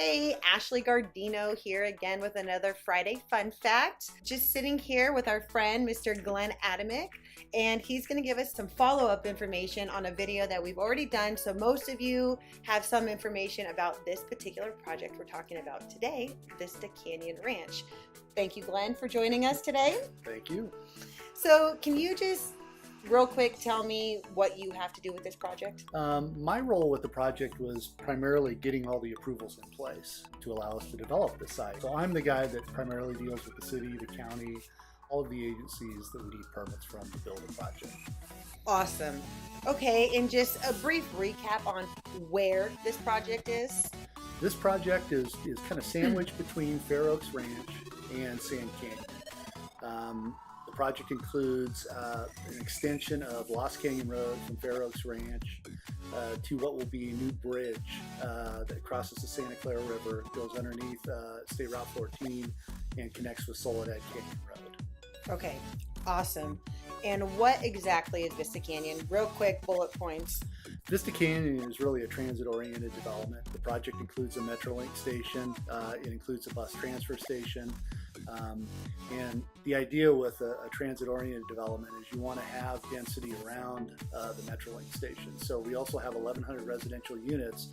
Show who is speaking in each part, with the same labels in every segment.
Speaker 1: Hey, Ashley Gardino here again with another Friday Fun Fact. Just sitting here with our friend, Mr. Glenn Adamick, and he's going to give us some follow-up information on a video that we've already done. So most of you have some information about this particular project we're talking about today, Vista Canyon Ranch. Thank you, Glenn, for joining us today.
Speaker 2: Thank you.
Speaker 1: So can you just real quick tell me what you have to do with this project?
Speaker 2: My role with the project was primarily getting all the approvals in place to allow us to develop the site. So I'm the guy that primarily deals with the city, the county, all of the agencies that we need permits from to build a project.
Speaker 1: Awesome. Okay, and just a brief recap on where this project is.
Speaker 2: This project is kind of sandwiched between Fair Oaks Ranch and Sand Canyon. The project includes an extension of Lost Canyon Road from Fair Oaks Ranch to what will be a new bridge that crosses the Santa Clara River, goes underneath State Route 14, and connects with Soledad Canyon Road.
Speaker 1: Okay, awesome. And what exactly is Vista Canyon? Real quick bullet points.
Speaker 2: Vista Canyon is really a transit-oriented development. The project includes a Metrolink station. It includes a bus transfer station. And the idea with a transit-oriented development is you want to have density around the Metrolink station. So we also have 1,100 residential units.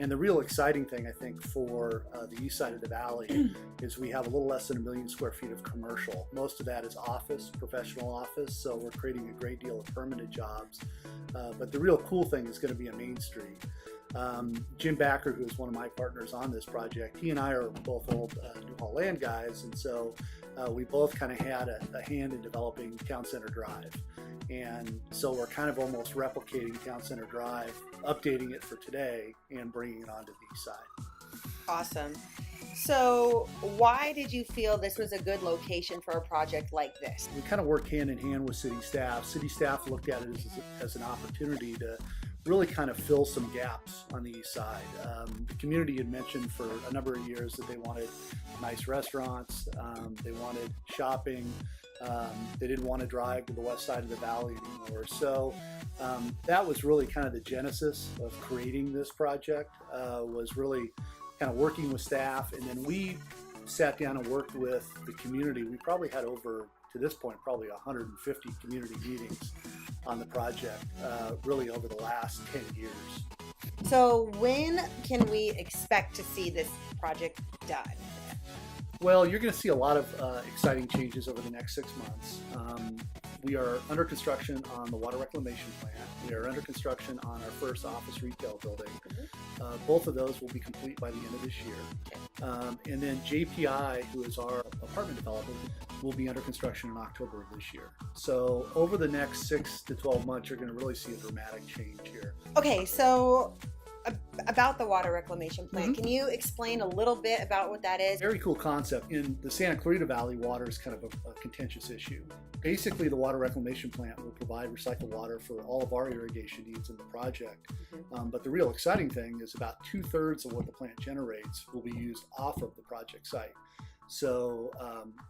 Speaker 2: And the real exciting thing, I think, for the east side of the valley is we have a little less than 1 million square feet of commercial. Most of that is office, professional office, so we're creating a great deal of permanent jobs. But the real cool thing is going to be a Main Street. Jim Backer, who is one of my partners on this project, he and I are both old New Hall Land guys, and so we both kind of had a hand in developing Town Center Drive. And so we're kind of almost replicating Town Center Drive, updating it for today, and bringing it onto the east side.
Speaker 1: Awesome. So why did you feel this was a good location for a project like this?
Speaker 2: We kind of worked hand in hand with city staff. City staff looked at it as an opportunity to really kind of fill some gaps on the east side. The community had mentioned for a number of years that they wanted nice restaurants, they wanted shopping, they didn't want to drive to the west side of the valley anymore. So that was really kind of the genesis of creating this project, was really kind of working with staff, and then we sat down and worked with the community. We probably had over, to this point, probably 150 community meetings on the project, really over the last 10 years.
Speaker 1: So when can we expect to see this project done?
Speaker 2: Well, you're going to see a lot of exciting changes over the next 6 months. We are under construction on the water reclamation plant. We are under construction on our first office retail building. Both of those will be complete by the end of this year. And then JPI, who is our apartment developer, will be under construction in October of this year. So over the next 6 to 12 months, you're going to really see a dramatic change here.
Speaker 1: Okay, so about the water reclamation plant, can you explain a little bit about what that is?
Speaker 2: Very cool concept. In the Santa Clarita Valley, water is kind of a contentious issue. Basically, the water reclamation plant will provide recycled water for all of our irrigation needs in the project. But the real exciting thing is about 2/3 of what the plant generates will be used off of the project site. So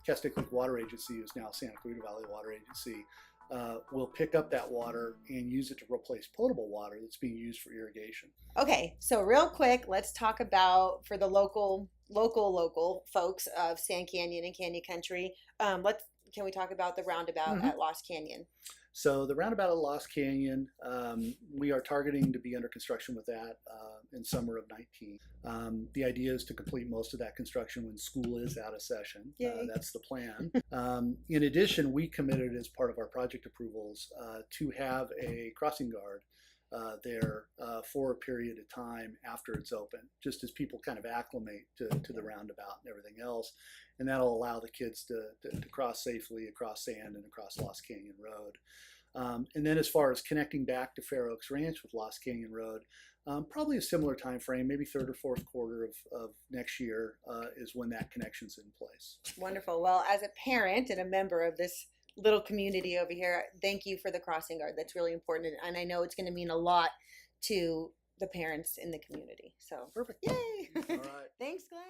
Speaker 2: Keswick Lake Water Agency, is now Santa Clarita Valley Water Agency, will pick up that water and use it to replace potable water that's being used for irrigation.
Speaker 1: Okay, so real quick, let's talk about, for the local folks of Sand Canyon and Canyon Country, can we talk about the Roundabout at Lost Canyon?
Speaker 2: So the Roundabout at Lost Canyon, we are targeting to be under construction with that in summer of 19. The idea is to complete most of that construction when school is out of session. That's the plan. In addition, we committed as part of our project approvals to have a crossing guard there for a period of time after it's open, just as people kind of acclimate to the roundabout and everything else. And that'll allow the kids to cross safely across sand and across Lost Canyon Road. And then as far as connecting back to Fair Oaks Ranch with Lost Canyon Road, probably a similar time frame, maybe third or fourth quarter of next year is when that connection's in place.
Speaker 1: Wonderful. Well, as a parent and a member of this little community over here, thank you for the crossing guard. That's really important, and I know it's going to mean a lot to the parents in the community. So
Speaker 2: perfect.
Speaker 1: Yay!
Speaker 2: All right.
Speaker 1: Thanks, Glenn.